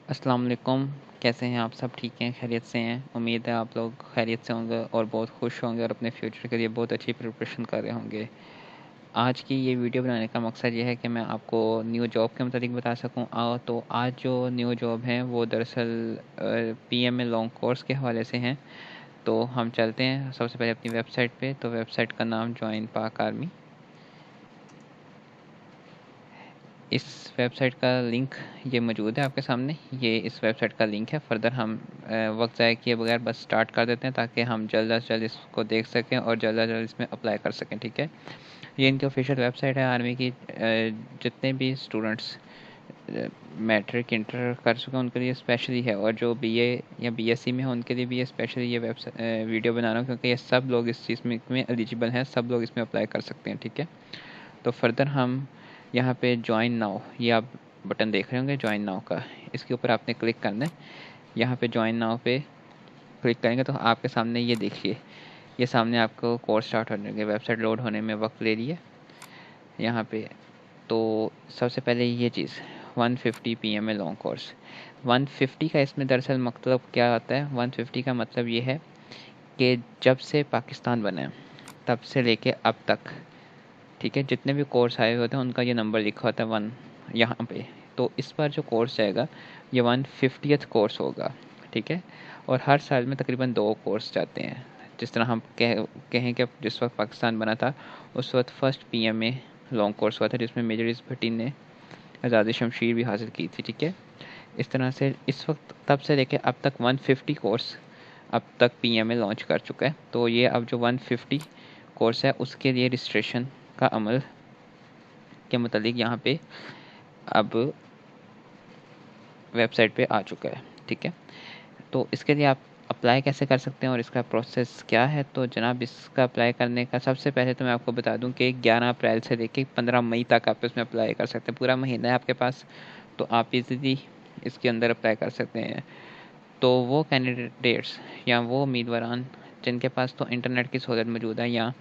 अस्सलाम वालेकुम। कैसे हैं आप? सब ठीक हैं, खैरियत से हैं? उम्मीद है आप लोग खैरियत से होंगे और बहुत खुश होंगे और अपने फ्यूचर के लिए बहुत अच्छी प्रिपरेशन कर रहे होंगे। आज की ये वीडियो बनाने का मकसद ये है कि मैं आपको न्यू जॉब के मुताबिक बता सकूं। तो आज जो न्यू जॉब हैं वो दरअसल पीएमए लॉन्ग कोर्स के हवाले से हैं। तो हम चलते हैं सबसे पहले अपनी वेबसाइट पे। तो वेबसाइट का नाम जॉइन पाक आर्मी। इस वेबसाइट का लिंक ये मौजूद है आपके सामने। ये इस वेबसाइट का लिंक है। फर्दर हम वक्त ज़ाया किए बगैर बस स्टार्ट कर देते हैं ताकि हम जल्द अज जल्द इसको देख सकें और जल्द अज जल्द इसमें अप्लाई कर सकें। ठीक है, ये इनकी ऑफिशियल वेबसाइट है आर्मी की। जितने भी स्टूडेंट्स मैट्रिक इंटर कर चुके हैं उनके लिए स्पेशली है, और जो बीए या बीएससी में है उनके लिए भी ये स्पेशली ये वेबसाइट वीडियो बना रहा हूँ क्योंकि ये सब लोग इस चीज़ में एलिजिबल हैं, सब लोग इसमें अप्लाई कर सकते हैं। ठीक है, तो फर्दर हम यहाँ पे ज्वाइन नाउ, ये आप बटन देख रहे होंगे ज्वाइन नाउ का, इसके ऊपर आपने क्लिक करना है। यहाँ पे ज्वाइन नाउ पे क्लिक करेंगे तो आपके सामने ये देखिए, ये सामने आपको कोर्स स्टार्ट होने के वेबसाइट लोड होने में वक्त ले रही है यहाँ पे। तो सबसे पहले ये चीज़ 150 पीएमए लॉन्ग कोर्स। 150 का इसमें दरअसल मतलब क्या आता है? 150 का मतलब ये है कि जब से पाकिस्तान बना है तब से लेके अब तक, ठीक है, जितने भी कोर्स आए होते हैं उनका ये नंबर लिखा होता है 1 यहाँ पे। तो इस बार जो कोर्स जाएगा ये 150th कोर्स होगा। ठीक है, और हर साल में तकरीबन 2 कोर्स जाते हैं। जिस तरह हम कहें कि जिस वक्त पाकिस्तान बना था उस वक्त फर्स्ट पीएमए लॉन्ग कोर्स हुआ था जिसमें मेजर इस भट्टी ने आज़ादी शमशीर भी हासिल की थी। ठीक है, इस तरह से इस वक्त तब से लेके अब तक 150 कोर्स अब तक पीएमए लॉन्च कर चुका है। तो ये अब जो 150 कोर्स है उसके लिए रजिस्ट्रेशन का अमल के मुतालिक यहाँ पे अब वेबसाइट पे आ चुका है। ठीक है, तो इसके लिए आप अप्लाई कैसे कर सकते हैं और इसका प्रोसेस क्या है? तो जनाब, इसका अप्लाई करने का सबसे पहले तो मैं आपको बता दूं कि 11 अप्रैल से लेकर 15 मई तक आप इसमें अप्लाई कर सकते हैं। पूरा महीना है आपके पास, तो आप इजीली इसके अंदर अप्लाई कर सकते हैं। तो वो कैंडिडेट्स या वो उम्मीदवारान जिनके पास तो इंटरनेट की सहूलत मौजूद है, या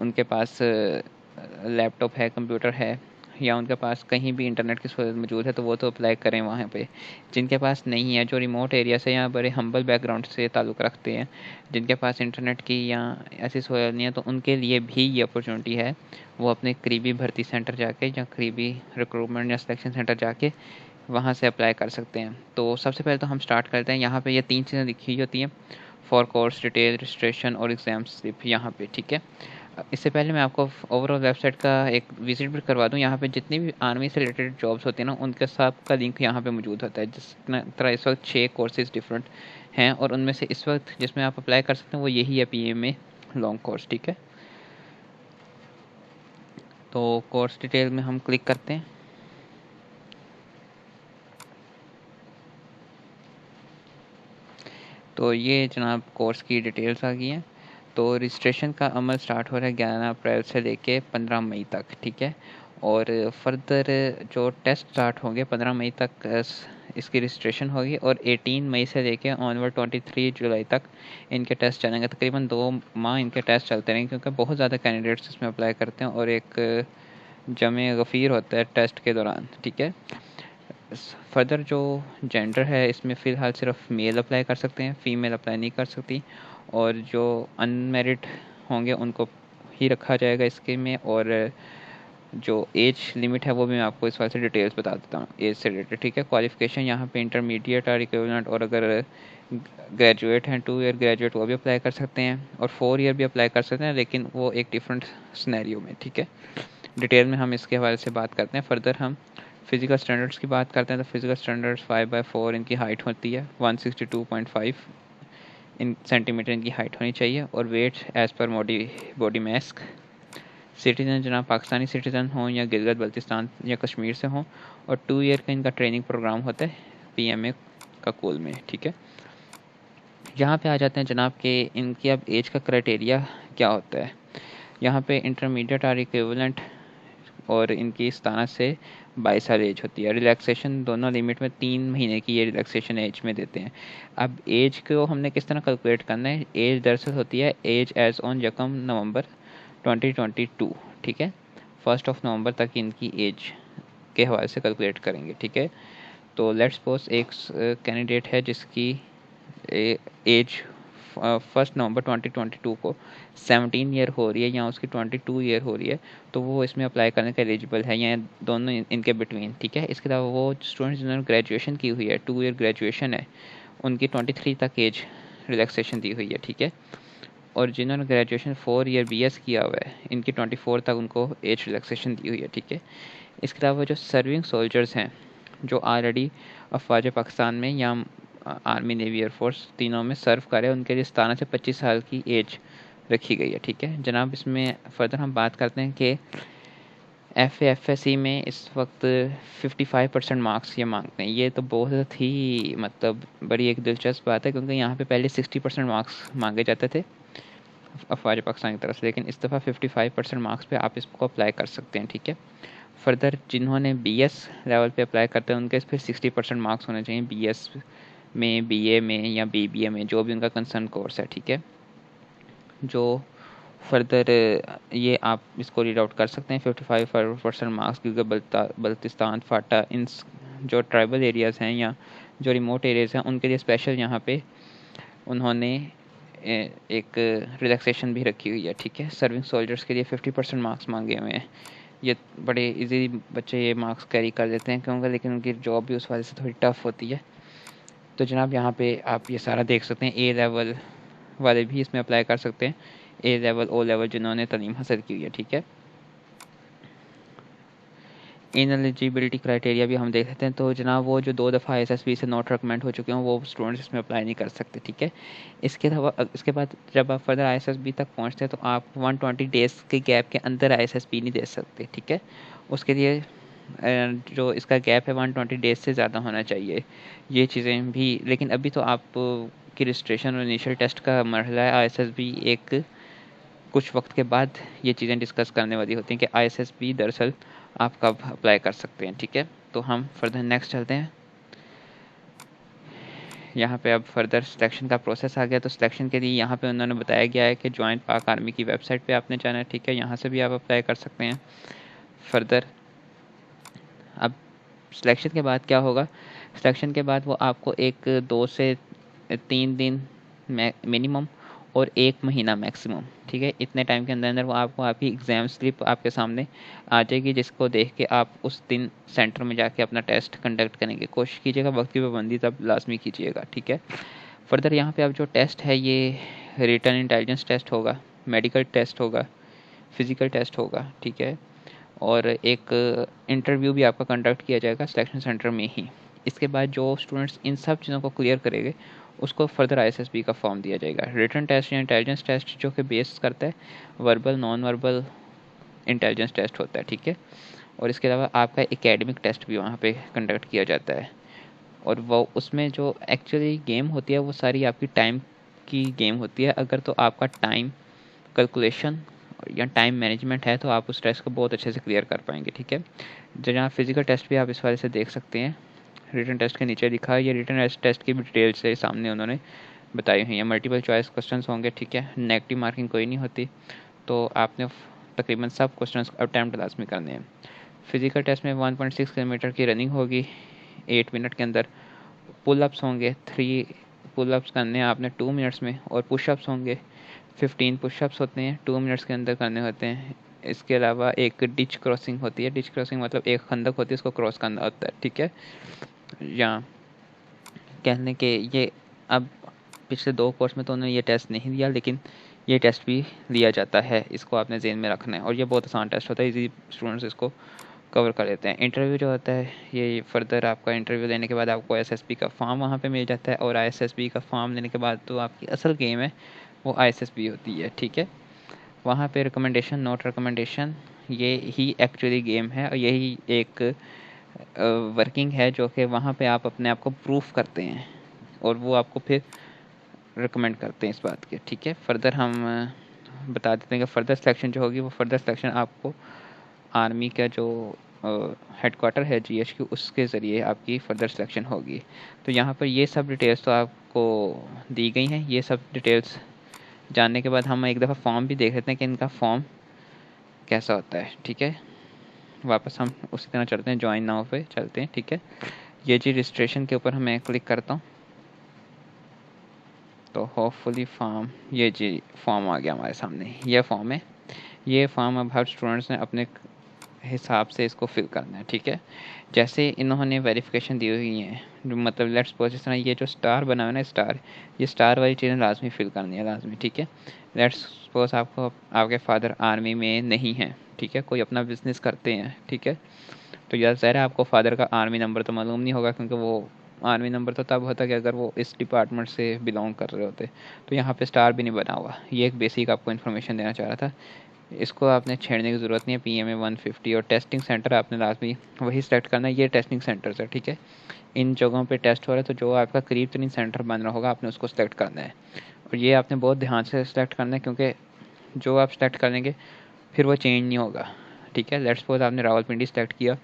उनके पास लैपटॉप है, कंप्यूटर है, या उनके पास कहीं भी इंटरनेट की सहूलत मौजूद है, तो वो तो अप्लाई करें वहाँ पे। जिनके पास नहीं है, जो रिमोट एरिया से या बड़े हम्बल बैकग्राउंड से ताल्लुक़ रखते हैं, जिनके पास इंटरनेट की या ऐसी सहूलत नहीं है, तो उनके लिए भी ये अपॉर्चुनिटी है। वो अपने करीबी भर्ती सेंटर जाके या करीबी रिक्रूटमेंट या सिलेक्शन सेंटर जाके वहाँ से अप्लाई कर सकते हैं। तो सबसे पहले तो हम स्टार्ट करते हैं। यहाँ पे ये 3 चीज़ें लिखी होती हैं, फॉर कोर्स डिटेल, रजिस्ट्रेशन और एग्ज़ाम स्लिप यहाँ पे। ठीक है, इससे पहले मैं आपको ओवरऑल वेबसाइट का एक विजिट भी करवा दूं। यहाँ पे जितनी भी आर्मी से रिलेटेड जॉब्स होती हैं ना, उनके सब का लिंक यहाँ पे मौजूद होता है। जिस तरह इस वक्त 6 कोर्सेज डिफरेंट हैं और उनमें से इस वक्त जिसमें आप अप्लाई कर सकते हैं वो यही है, पीएमए लॉन्ग कोर्स। ठीक है, तो कोर्स डिटेल में हम क्लिक करते हैं। तो ये जनाब कोर्स की डिटेल्स आ गई हैं। तो रजिस्ट्रेशन का अमल स्टार्ट हो रहा है 11 अप्रैल से लेके 15 मई तक। ठीक है, और फर्दर जो टेस्ट स्टार्ट होंगे 15 मई तक इसकी रजिस्ट्रेशन होगी, और 18 मई से लेके ऑनवर्ड 23 जुलाई तक इनके टेस्ट चलेंगे। तकरीबन 2 माह इनके टेस्ट चलते रहेंगे क्योंकि बहुत ज़्यादा कैंडिडेट्स इसमें अप्लाई करते हैं और एक जमे गफ़ीर होता है टेस्ट के दौरान। ठीक है, फर्दर जो जेंडर है इसमें फ़िलहाल सिर्फ मेल अप्लाई कर सकते हैं, फ़ीमेल अप्लाई नहीं कर सकती, और जो अनमेरिड होंगे उनको ही रखा जाएगा इसके में। और जो एज लिमिट है वो भी मैं आपको इस वाले से डिटेल्स बता देता हूँ एज से रिलेटेड। ठीक है, क्वालिफ़िकेशन यहाँ पे इंटरमीडिएट और इक्विवेलेंट, और अगर ग्रेजुएट हैं 2 ईयर ग्रेजुएट वो भी अप्लाई कर सकते हैं, और 4 ईयर भी अप्लाई कर सकते हैं, लेकिन वो एक डिफरेंट स्नैरियो में। ठीक है, डिटेल में हम इसके हवाले से बात करते हैं। फर्दर हम फिज़िकल स्टैंडर्ड्स की बात करते हैं। तो फिज़िकल स्टैंडर्ड्स 5/4 इनकी हाइट होती है, 162.5 इन सेंटीमीटर इनकी हाइट होनी चाहिए, और weight as per body mass. Citizen जनाब पाकिस्तानी सिटीज़न हों या गिलगित बल्तिस्तान या कश्मीर से हों, और 2 ईयर का इनका ट्रेनिंग प्रोग्राम होता है पीएमए का कोल में। ठीक है, यहाँ पे आ जाते हैं जनाब कि इनकी अब एज का क्राइटेरिया क्या होता है। यहाँ पे इंटरमीडिएट और इक्विवेलेंट और इनकी 17 से 22 साल एज होती है। रिलैक्सेशन दोनों लिमिट में 3 महीने की ये रिलैक्सेशन एज में देते हैं। अब एज को हमने किस तरह कैलकुलेट करना है? एज दरअसल होती है एज एज ऑन यकम नवंबर 2022। ठीक है, 1 नवंबर तक इनकी एज के हवाले से कैलकुलेट करेंगे। ठीक है, तो लेट्स सपोज एक कैंडिडेट है जिसकी एज 1 नवंबर 2022 को 17 ईयर हो रही है या उसकी 22 ईयर हो रही है, तो वो इसमें अप्लाई करने का एलिजिबल है, या दोनों इनके बिटवीन, ठीक है। इसके अलावा वो स्टूडेंट्स जिन्होंने ग्रेजुएशन की हुई है, 2 ईयर ग्रेजुएशन है, उनकी 23 तक एज रिलैक्सेशन दी हुई है, ठीक है। और जिन्होंने ग्रेजुएशन 4 ईयर BS किया हुआ है, इनकी 24 तक उनको एज रिलैक्सेशन दी हुई है, ठीक है। इसके अलावा जो सर्विंग सोल्जर्स हैं जो ऑलरेडी अफवाज पाकिस्तान में या आर्मी, नेवी, एयरफोर्स तीनों में सर्व करे, उनके लिए 17 से 25 साल की एज रखी गई है, ठीक है जनाब। इसमें फर्दर हम बात करते हैं कि FAFSC में इस वक्त 55% मार्क्स ये मांगते हैं। ये तो बहुत ही मतलब बड़ी एक दिलचस्प बात है, क्योंकि यहाँ पे पहले 60% मार्क्स मांगे जाते थे अफवाज पाकिस्तान की तरफ से, लेकिन इस दफ़ा 55% मार्क्स पे आप इसको अप्लाई कर सकते हैं, ठीक है। फर्दर जिन्होंने BS लेवल पे अप्लाई करते हैं उनके फिर 60% मार्क्स होने चाहिए BS में, BA में या BBA में, जो भी उनका कंसर्न कोर्स है, ठीक है। जो फर्दर ये आप इसको रीड आउट कर सकते हैं 55% मार्क्स, क्योंकि बल्तिस्तान, फाटा, इन जो ट्राइबल एरियाज़ हैं या जो रिमोट एरियाज़ हैं उनके लिए स्पेशल यहाँ पे उन्होंने एक रिलैक्सेशन भी रखी हुई है, ठीक है। सर्विंग सोल्जर्स के लिए 50% मार्क्स मांगे हुए हैं। ये बड़े इजी बच्चे ये मार्क्स कैरी कर देते हैं क्योंकि, लेकिन उनकी जॉब भी उस वजह से थोड़ी टफ होती है। तो जनाब यहाँ पे आप ये सारा देख सकते हैं। A लेवल वाले भी इसमें अप्लाई कर सकते हैं, A लेवल, O लेवल जिन्होंने तालीम हासिल की हुई है, ठीक है। इनएलिजिबिलिटी क्राइटेरिया भी हम देख लेते हैं। तो जनाब वो जो 2 दफ़ा ISSB से नॉट रिकमेंड हो चुके हैं वो स्टूडेंट्स इसमें अप्लाई नहीं कर सकते, ठीक है। इसके अलावा इसके बाद जब आप फर्दर ISSB तक पहुंचते हैं तो आप 120 डेज़ के गैप के अंदर ISSB नहीं दे सकते, ठीक है। उसके लिए जो इसका गैप है 120 डेज़ से ज़्यादा होना चाहिए। ये चीज़ें भी, लेकिन अभी तो आप की रजिस्ट्रेशन और इनिशियल टेस्ट का मरहला है। ISSB एक कुछ वक्त के बाद ये चीज़ें डिस्कस करने वाली होती हैं कि ISSB दरअसल आप कब अप्लाई कर सकते हैं, ठीक है। तो हम फर्दर नेक्स्ट चलते हैं। यहाँ पे अब फर्दर सिलेक्शन का प्रोसेस आ गया। तो सिलेक्शन के लिए यहाँ पे उन्होंने बताया गया है कि जॉइंट पाक आर्मी की वेबसाइट पे आपने जाना है, ठीक है। यहाँ से भी आप अप्लाई कर सकते हैं। फर्दर अब सिलेक्शन के बाद क्या होगा, सिलेक्शन के बाद वो आपको 2 से 3 दिन मिनिमम और 1 महीना मैक्सिमम, ठीक है, इतने टाइम के अंदर अंदर वो आपको आपकी एग्ज़ाम स्लिप आपके सामने आ जाएगी, जिसको देख के आप उस दिन सेंटर में जाके अपना टेस्ट कंडक्ट करेंगे। कोशिश कीजिएगा वक्त की पाबंदी तब लाजमी कीजिएगा, ठीक है। फर्दर यहाँ पे अब जो टेस्ट है ये रिटन इंटेलिजेंस टेस्ट होगा, मेडिकल टेस्ट होगा, फिज़िकल टेस्ट होगा, ठीक है। और एक इंटरव्यू भी आपका कंडक्ट किया जाएगा सिलेक्शन सेंटर में ही। इसके बाद जो स्टूडेंट्स इन सब चीज़ों को क्लियर करेंगे उसको फर्दर ISSB का फॉर्म दिया जाएगा। रिटन टेस्ट या इंटेलिजेंस टेस्ट जो कि बेस करता है verbal, non verbal intelligence test होता है, ठीक है। और इसके अलावा आपका एकेडमिक टेस्ट भी वहाँ पे कंडक्ट किया जाता है। और वो उसमें जो एक्चुअली गेम होती है वो सारी आपकी टाइम की गेम होती है। अगर तो आपका टाइम कैलकुलेशन या टाइम मैनेजमेंट है तो आप उस टेस्ट को बहुत अच्छे से क्लियर कर पाएंगे, ठीक है। जहाँ फिजिकल टेस्ट भी आप इस वाले से देख सकते हैं, रिटन टेस्ट के नीचे लिखा है। ये रिटन टेस्ट की भी डिटेल से सामने उन्होंने बताई हुई है। मल्टीपल चॉइस क्वेश्चंस होंगे, ठीक है, नेगेटिव मार्किंग कोई नहीं होती। तो आपने तकरीबन सब क्वेश्चंस अटैम्प्ट लाजमी करने हैं। फिजिकल टेस्ट में 1.6 किलोमीटर की रनिंग होगी 8 मिनट के अंदर। पुलअप्स होंगे 3 पुलअप्स करने हैं आपने 2 मिनट्स में। और पुशअप्स होंगे 15 पुशअप्स होते हैं 2 मिनट्स के अंदर करने होते हैं। इसके अलावा एक डिच क्रॉसिंग होती है। डिच क्रॉसिंग मतलब एक खंदक होती है, इसको क्रॉस करना होता है, ठीक है। या कहने के ये अब पिछले 2 कोर्स में तो उन्होंने ये टेस्ट नहीं दिया, लेकिन ये टेस्ट भी लिया जाता है, इसको आपने ज़हन में रखना है। और ये बहुत आसान टेस्ट होता है, इजी स्टूडेंट्स इसको कवर कर लेते हैं। इंटरव्यू जो होता है ये फर्दर आपका इंटरव्यू लेने के बाद आपको ISSB का फॉर्म वहाँ पे मिल जाता है। और ISSB का फॉर्म लेने के बाद तो आपकी असल गेम है वो ISSB होती है, ठीक है। वहाँ पे रिकमेंडेशन, नोट रिकमेंडेशन, ये ही एक्चुअली गेम है और यही एक वर्किंग है जो कि वहाँ पे आप अपने आप को प्रूफ करते हैं और वो आपको फिर रिकमेंड करते हैं इस बात के, ठीक है। फर्दर हम बता देते हैं कि फ़र्दर सिलेक्शन जो होगी वो फर्दर सिलेक्शन आपको आर्मी का जो हेडक्वार्टर है GHQ उसके ज़रिए आपकी फ़र्दर सिलेक्शन होगी। तो यहाँ पर ये सब डिटेल्स तो आपको दी गई हैं। ये सब डिटेल्स जानने के बाद हम एक दफ़ा फॉर्म भी देख लेते हैं कि इनका फॉर्म कैसा होता है, ठीक है। वापस हम उसी तरह चलते हैं, ज्वाइन नाउ पे चलते हैं, ठीक है। ये जी रजिस्ट्रेशन के ऊपर मैं क्लिक करता हूँ तो होपफुली फॉर्म, ये जी फॉर्म आ गया हमारे सामने। ये फॉर्म है, ये फॉर्म अब हर स्टूडेंट्स ने अपने हिसाब से इसको फिल करना है, ठीक है। जैसे इन्होंने वेरिफिकेशन दी हुई है, मतलब लेट्स सपोज इस तरह ये जो स्टार बना हुआ है ना, स्टार, ये स्टार वाली चीज़ें लाजमी फिल करनी है, लाजमी, ठीक है। लेट्स सपोज आपको आपके फादर आर्मी में नहीं हैं, ठीक है, कोई अपना बिजनेस करते हैं, ठीक है, तो यह ज़ाहिर है आपको फादर का आर्मी नंबर तो मालूम नहीं होगा, क्योंकि वो आर्मी नंबर तो तब होता कि अगर वो इस डिपार्टमेंट से बिलोंग कर रहे होते। तो यहाँ पे स्टार भी नहीं बना हुआ। ये एक बेसिक आपको इन्फॉर्मेशन देना चाह रहा था। इसको आपने छेड़ने की ज़रूरत नहीं है। PMA 150 और टेस्टिंग सेंटर आपने लाजमी वही सेलेक्ट करना है। ये टेस्टिंग सेंटर है, ठीक है। इन जगहों पे टेस्ट हो रहा है, तो जो आपका करीब तरीन सेंटर बन रहा होगा आपने उसको सेलेक्ट करना है। और ये आपने बहुत ध्यान से सेलेक्ट करना है, क्योंकि जो आप सेलेक्ट कर लेंगे फिर वो चेंज नहीं होगा, ठीक है। लेट्स सपोज आपने रावलपिंडी सेलेक्ट किया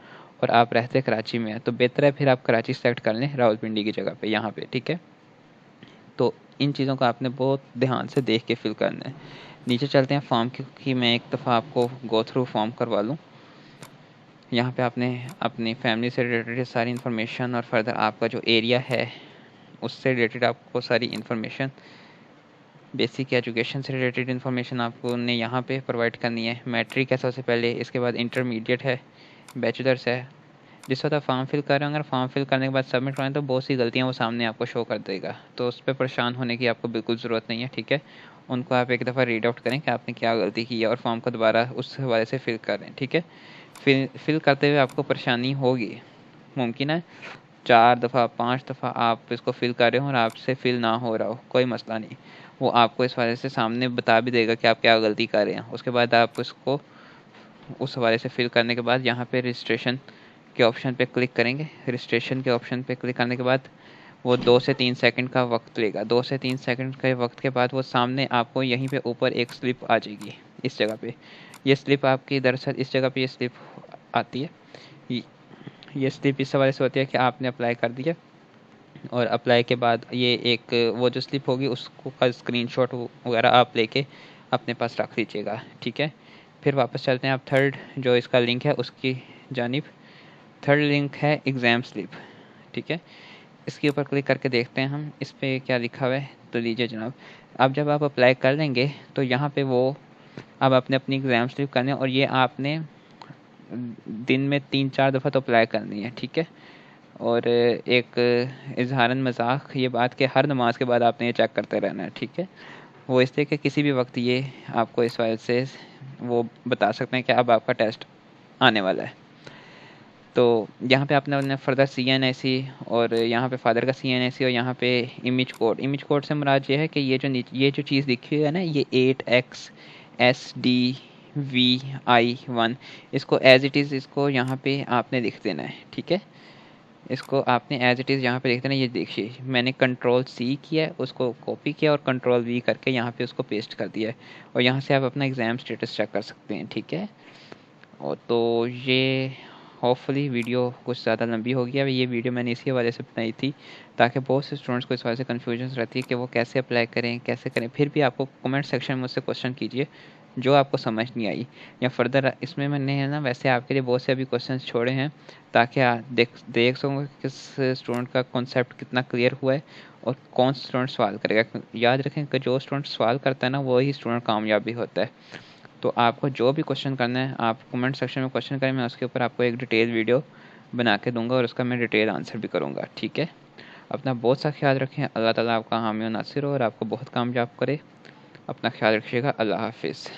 और आप रहते कराची में हैं, तो बेहतर है फिर आप कराची सेलेक्ट कर लें रावलपिंडी की जगह पे, यहाँ पे, ठीक है। तो इन चीज़ों को आपने बहुत ध्यान से देख के फिल करना है। नीचे चलते हैं फॉर्म की मैं एक दफ़ा आपको गो थ्रू फॉर्म करवा लूँ। यहाँ पे आपने अपनी फैमिली से रिलेटेड सारी इन्फॉर्मेशन और फर्दर आपका जो एरिया है उससे रिलेटेड आपको सारी इन्फॉर्मेशन, बेसिक एजुकेशन से रिलेटेड इन्फॉर्मेशन आपको ने यहाँ पे प्रोवाइड करनी है। मैट्रिक है सबसे पहले, इसके बाद इंटरमीडिएट है, बैचलर्स है। जिस वक्त आप फॉर्म फिल कर रहे हो, अगर फॉर्म फिल करने के बाद सबमिट करें तो बहुत सी गलतियाँ वो सामने आपको शो कर देगा, तो उस पर परेशान होने की आपको बिल्कुल ज़रूरत नहीं है, ठीक है। उनको आप एक दफ़ा रीड आउट करें कि आपने क्या गलती की है और फॉर्म को दोबारा उस हवाले से फिल करें, ठीक है। फिल करते हुए आपको परेशानी होगी, मुमकिन है 4 दफ़ा 5 दफ़ा आप इसको फिल कर रहे हो और आपसे फिल ना हो रहा हो, कोई मसला नहीं। वो आपको इस वजह से सामने बता भी देगा कि आप क्या गलती कर रहे हैं। उसके बाद आप उसको उस हवाले से फिल करने के बाद यहाँ पे रजिस्ट्रेशन के ऑप्शन पे क्लिक करेंगे। रजिस्ट्रेशन के ऑप्शन पे क्लिक करने के बाद वो 2 से 3 सेकंड का वक्त लेगा। 2 से 3 सेकंड के वक्त के बाद वो सामने आपको यहीं पे ऊपर एक स्लिप आ जाएगी, इस जगह पे। ये स्लिप आपकी दरअसल इस जगह पे ये स्लिप आती है। ये स्लिप इस हवाले से होती है कि आपने अप्लाई कर दिया और अप्लाई के बाद ये एक वो जो स्लिप होगी उसको का स्क्रीनशॉट वगैरह आप लेके अपने पास रख लीजिएगा, ठीक है। फिर वापस चलते हैं आप थर्ड जो इसका लिंक है उसकी जानिब। थर्ड लिंक है एग्ज़ाम स्लिप, ठीक है। इसके ऊपर क्लिक करके देखते हैं हम इस पर क्या लिखा हुआ है। तो लीजिए जनाब, अब जब आप अप्लाई कर लेंगे तो यहाँ पे वो अब आपने अपनी एग्ज़ाम स्लिप करनी है और ये आपने दिन में 3-4 दफ़ा तो अप्लाई करनी है, ठीक है। और एक इजहारन मजाक ये बात कि हर नमाज के बाद आपने ये चेक करते रहना है, ठीक है। वो इसलिए कि किसी भी वक्त ये आपको इस वजह से वो बता सकते हैं कि अब आपका टेस्ट आने वाला है। तो यहाँ पे आपने फर्दर CNSE और यहाँ पे फादर का CNSE और यहाँ पे इमेज कोड से मुराद ये है कि ये जो चीज़ लिखी हुई है ना, ये 8XSDVI1 इसको एज इट इज़ इसको यहाँ पे आपने लिख देना है, ठीक है। इसको आपने एज इट इज़ यहाँ पे लिख देना। ये देखिए मैंने Ctrl+C किया है, उसको कॉपी किया और Ctrl+V करके यहाँ पे उसको पेस्ट कर दिया है। और यहाँ से आप अपना एग्ज़ाम स्टेटस चेक कर सकते हैं, ठीक है। और तो ये होपफुली वीडियो कुछ ज़्यादा लंबी हो गई है। ये वीडियो मैंने इसी वजह से बनाई थी ताकि बहुत से स्टूडेंट्स को इस वजह से कन्फ्यूजन रहती है कि वो कैसे अप्लाई करें, कैसे करें। फिर भी आपको कमेंट सेक्शन में मुझसे क्वेश्चन कीजिए जो आपको समझ नहीं आई या फर्दर इसमें मैंने है ना वैसे आपके लिए बहुत से अभी क्वेश्चंस छोड़े हैं ताकि आप देख सको कि किस स्टूडेंट का कॉन्सेप्ट कितना क्लियर हुआ है और कौन स्टूडेंट सवाल करेगा। याद रखें कि जो स्टूडेंट सवाल करता है ना वही स्टूडेंट कामयाब भी होता है। तो आपको जो भी क्वेश्चन करना है आप कमेंट सेक्शन में क्वेश्चन करें, मैं उसके ऊपर आपको एक डिटेल वीडियो बना के दूंगा और उसका मैं डिटेल आंसर भी करूँगा, ठीक है। अपना बहुत सा ख्याल रखें। अल्लाह ताला आपका हामी और नासिर हो और आपको बहुत कामयाब करे। अपना ख्याल रखिएगा। अल्लाह हाफिज़।